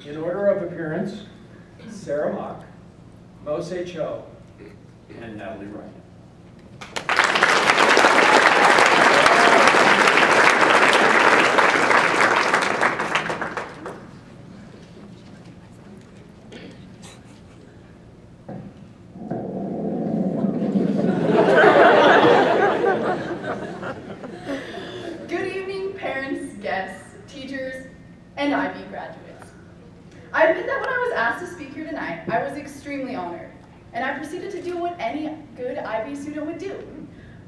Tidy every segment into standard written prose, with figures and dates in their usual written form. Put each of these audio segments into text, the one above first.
In order of appearance, Sarah Mock, Moseh Cho, and Natalie Wright. Good evening, parents, guests, teachers, and IB graduates. I admit that when I was asked to speak here tonight, I was extremely honored, and I proceeded to do what any good IB student would do.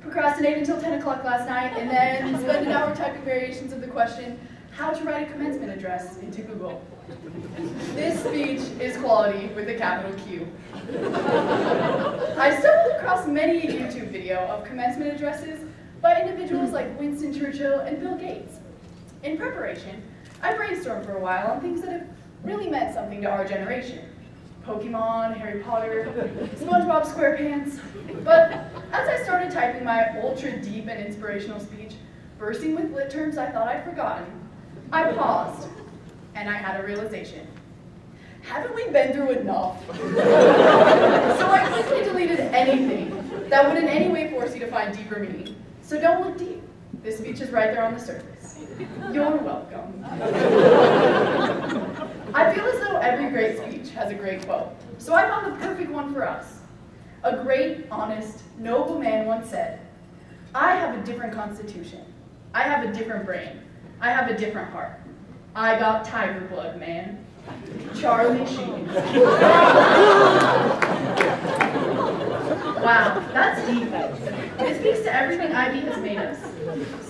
Procrastinate until 10 o'clock last night, and then spend an hour typing variations of the question, how to write a commencement address, into Google. This speech is quality with a capital Q. I stumbled across many a YouTube video of commencement addresses by individuals like Winston Churchill and Bill Gates. In preparation, I brainstormed for a while on things that have really meant something to our generation. Pokemon, Harry Potter, SpongeBob SquarePants. But as I started typing my ultra deep and inspirational speech, bursting with lit terms I thought I'd forgotten, I paused, and I had a realization. Haven't we been through enough? So I quickly deleted anything that would in any way force you to find deeper meaning. So don't look deep. This speech is right there on the surface. You're welcome. I feel as though every great speech has a great quote, so I found the perfect one for us. A great, honest, noble man once said, I have a different constitution. I have a different brain. I have a different heart. I got tiger blood, man. Charlie Sheen. Wow, that's deep. It speaks to everything IB has made us.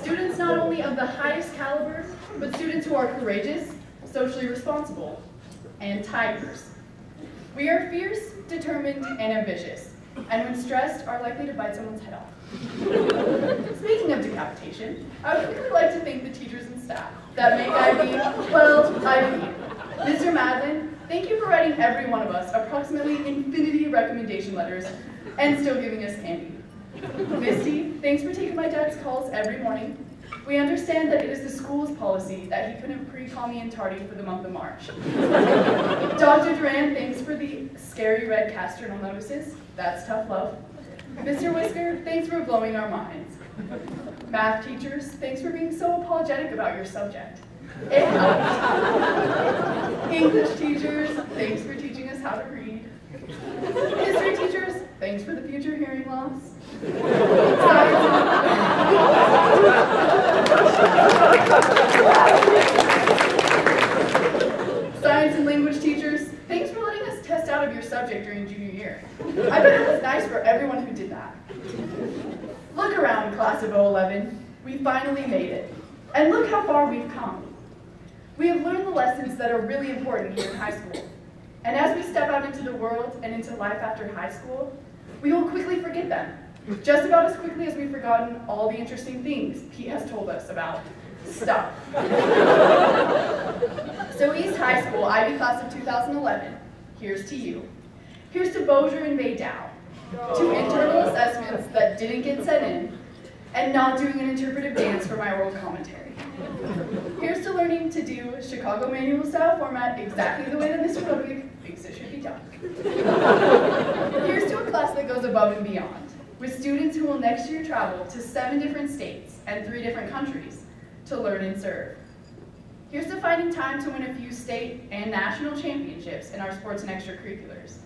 Students not only of the highest caliber, but students who are courageous, socially responsible, and tigers. We are fierce, determined, and ambitious, and when stressed, are likely to bite someone's head off. Speaking of decapitation, I would really like to thank the teachers and staff that make IB, well, IB. Mr. Madlin, thank you for writing every one of us approximately infinity recommendation letters and still giving us candy. Misty, thanks for taking my dad's calls every morning. We understand that it is the school's policy that he couldn't pre-call me in tardy for the month of March. Dr. Duran, thanks for the scary red cast journal notices. That's tough love. Mr. Whisker, thanks for blowing our minds. Math teachers, thanks for being so apologetic about your subject. It helped. English teachers, thanks for teaching us how to read. History teachers, thanks for the future hearing loss. Science and language teachers, thanks for letting us test out of your subject during junior year. I bet it was nice for everyone who did that. Look around, class of 011. We finally made it. And look how far we've come. We have learned the lessons that are really important here in high school. And as we step out into the world and into life after high school, we will quickly forget them. Just about as quickly as we've forgotten all the interesting things Pete has told us about stuff. So East High School, IB class of 2011, here's to you. Here's to Bozier and Baydow, to internal assessments that didn't get sent in, and not doing an interpretive dance for my oral commentary. Here's to learning to do Chicago manual style format exactly the way that Mr. Ludwig thinks it should be done. Here's to a class that goes above and beyond, with students who will next year travel to 7 different states and 3 different countries to learn and serve. Here's to finding time to win a few state and national championships in our sports and extracurriculars,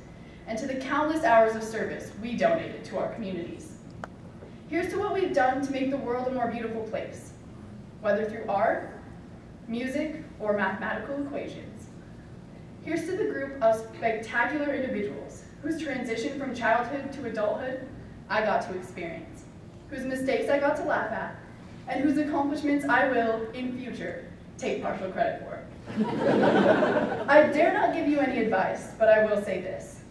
and to the countless hours of service we donated to our communities. Here's to what we've done to make the world a more beautiful place, whether through art, music, or mathematical equations. Here's to the group of spectacular individuals whose transition from childhood to adulthood I got to experience, whose mistakes I got to laugh at, and whose accomplishments I will, in future, take partial credit for. I dare not give you any advice, but I will say this.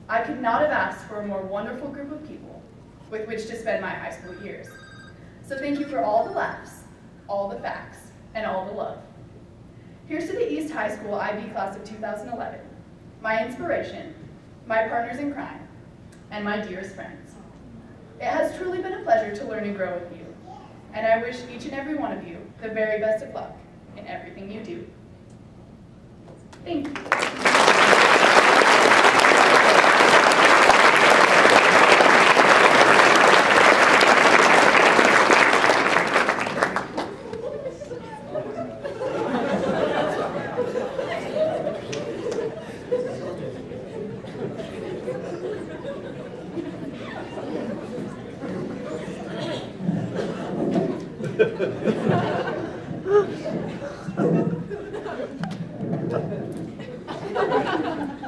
I could not have asked for a more wonderful group of people with which to spend my high school years. So thank you for all the laughs, all the facts, and all the love. Here's to the East High School IB class of 2011, my inspiration, my partners in crime, and my dearest friends. It has truly been a pleasure to learn and grow with you, and I wish each and every one of you the very best of luck in everything you do. Thank you.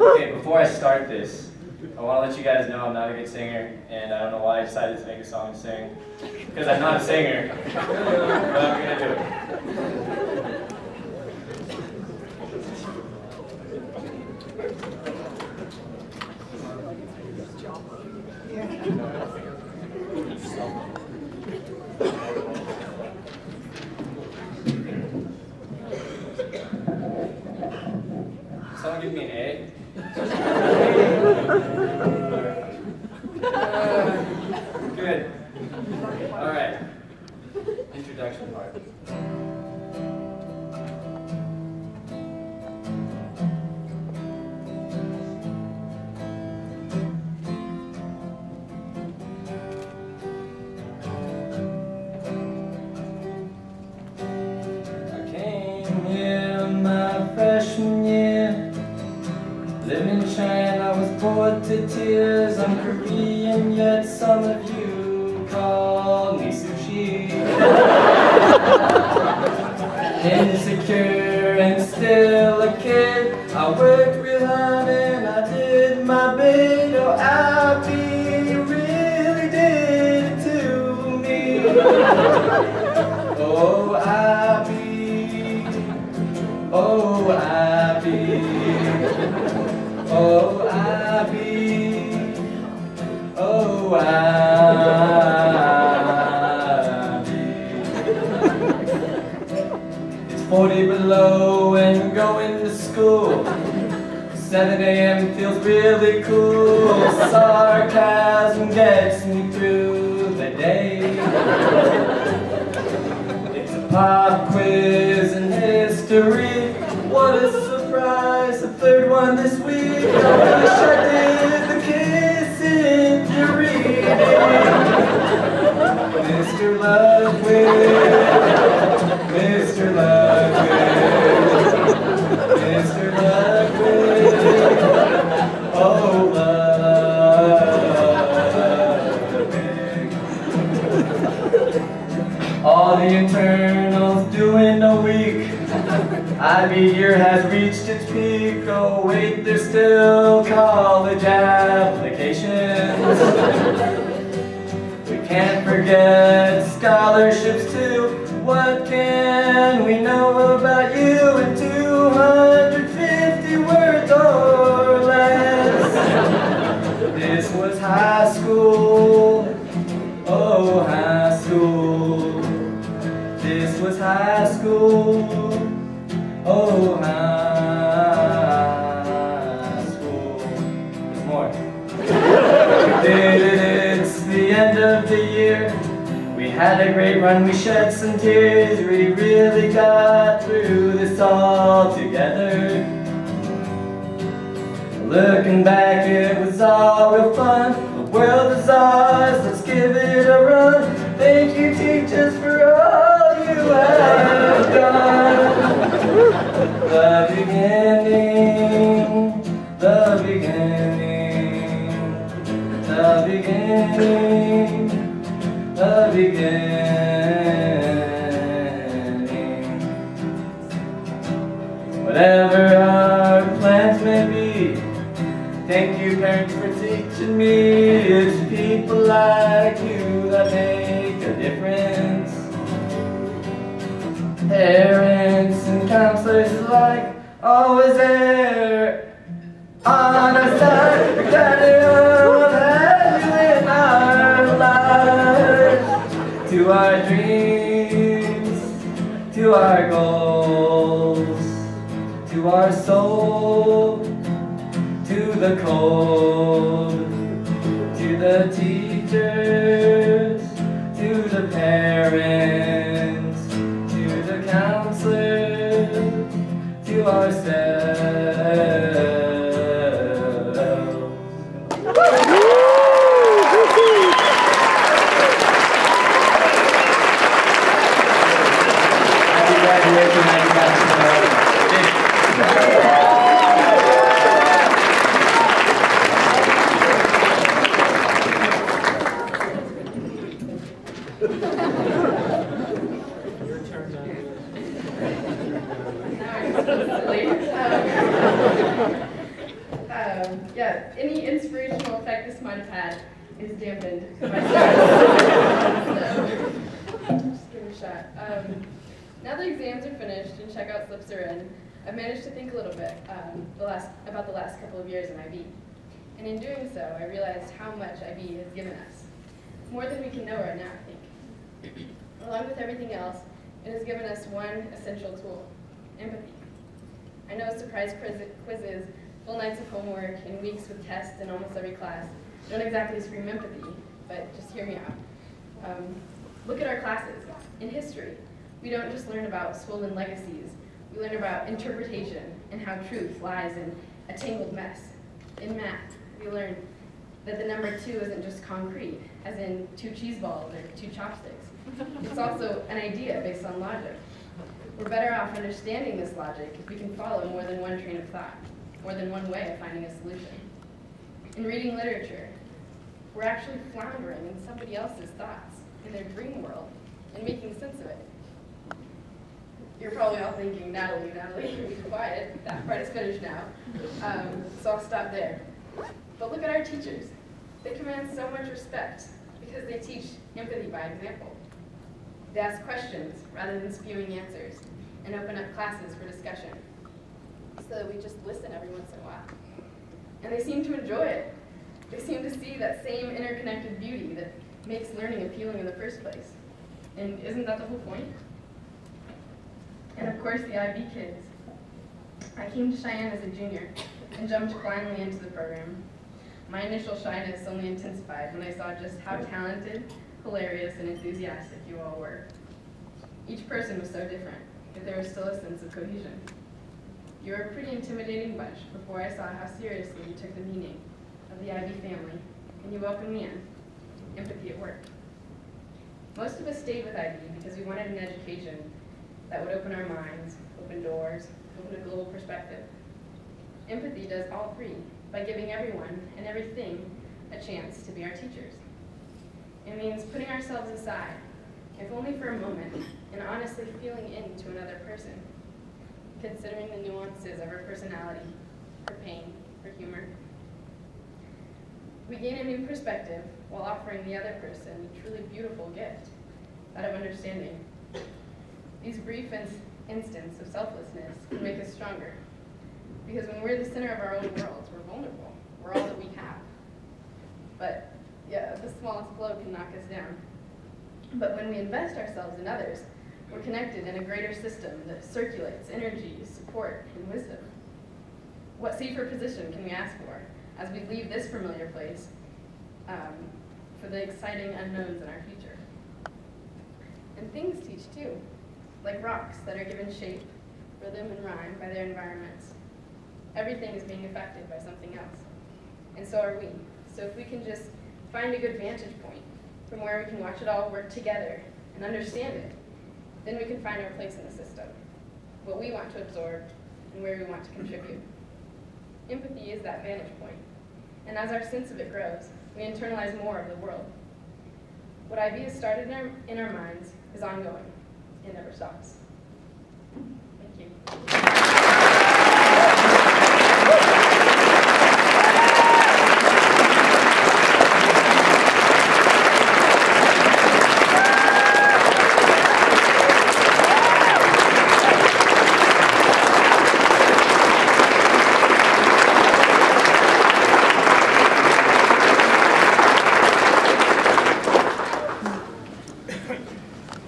Okay, before I start this, I want to let you guys know I'm not a good singer, and I don't know why I decided to make a song to sing, because I'm not a singer, but I'm going to do it. Someone give me an A? Good. All right. Introduction part. I came here my freshman year. Living in China, I was bored to tears. I'm Korean, yet some of you call me sushi. Insecure and still a kid, I worked real hard and I did my bit. Oh, Abby, you really did it to me. Oh, Abby, oh, Abby. Oh, Abby, oh, Abby. It's 40 below and we're going to school. 7 a.m. feels really cool. Sarcasm gets me through the day. It's a pop quiz and history. What a surprise, the third one this week. I wish I did the kiss injury. Mr. Ludwig, Mr. Ludwig, Mr. Ludwig, oh Ludwig. All the internals doing a week. IB year has reached its peak. Oh wait, there's still college applications. We can't forget scholarships too. What can we know about you in 250 words or less? This was high school. Oh, high school. This was high school. Oh, high school. There's more. We did it, it's the end of the year. We had a great run, we shed some tears. We really got through this all together. Looking back, it was all real fun. The world is ours, let's give it a run. Thank you, teachers, for all you have done. The beginning, the beginning, the beginning, the beginning. Whatever our plans may be, thank you, parents, for teaching me. It's people like you that make a difference. Parents and counselors alike, always there on our side. We're glad to have you in our lives. To our dreams, to our goals, to our soul, to the cold, to the teachers, to the parents, to the counselors, to ourselves. Yeah, any inspirational effect this might have had is dampened by so, just give it a shot. Now the exams are finished and checkout slips are in, I've managed to think a little bit about the last couple of years in IB. And in doing so, I realized how much IB has given us. More than we can know right now, I think. Along with everything else, it has given us one essential tool: empathy. I know surprise quizzes, full nights of homework, and weeks with tests in almost every class don't exactly scream empathy, but just hear me out. Look at our classes. In history, we don't just learn about swollen legacies, we learn about interpretation and how truth lies in a tangled mess. In math, we learn that the number 2 isn't just concrete, as in 2 cheese balls or 2 chopsticks. It's also an idea based on logic. We're better off understanding this logic if we can follow more than one train of thought, more than one way of finding a solution. In reading literature, we're actually floundering in somebody else's thoughts, in their dream world, and making sense of it. You're probably all thinking, Natalie, be quiet. That part is finished now. So I'll stop there. But look at our teachers. They command so much respect because they teach empathy by example. They ask questions rather than spewing answers and open up classes for discussion so that we just listen every once in a while. And they seem to enjoy it. They seem to see that same interconnected beauty that makes learning appealing in the first place. And isn't that the whole point? And of course, the IB kids. I came to Cheyenne as a junior and jumped blindly into the program. My initial shyness only intensified when I saw just how talented, hilarious, and enthusiastic you all were. Each person was so different, but there was still a sense of cohesion. You were a pretty intimidating bunch before I saw how seriously you took the meaning of the IB family, and you welcomed me in. Empathy at work. Most of us stayed with IB because we wanted an education that would open our minds, open doors, open a global perspective. Empathy does all three by giving everyone and everything a chance to be our teachers. It means putting ourselves aside, if only for a moment, and honestly feeling into another person, considering the nuances of her personality, her pain, her humor. We gain a new perspective while offering the other person a truly beautiful gift, that of understanding. These brief instants of selflessness can make us stronger, because when we're the center of our own worlds, we're vulnerable. We're all that we have. But yeah, the smallest blow can knock us down. But when we invest ourselves in others, we're connected in a greater system that circulates energy, support, and wisdom. What safer position can we ask for as we leave this familiar place for the exciting unknowns in our future? And things teach too, like rocks that are given shape, rhythm, and rhyme by their environments. Everything is being affected by something else, and so are we. So if we can just find a good vantage point from where we can watch it all work together and understand it, then we can find our place in the system, what we want to absorb, and where we want to contribute. Empathy is that vantage point, and as our sense of it grows, we internalize more of the world. What IB has started in our minds is ongoing. It never stops. Thank you.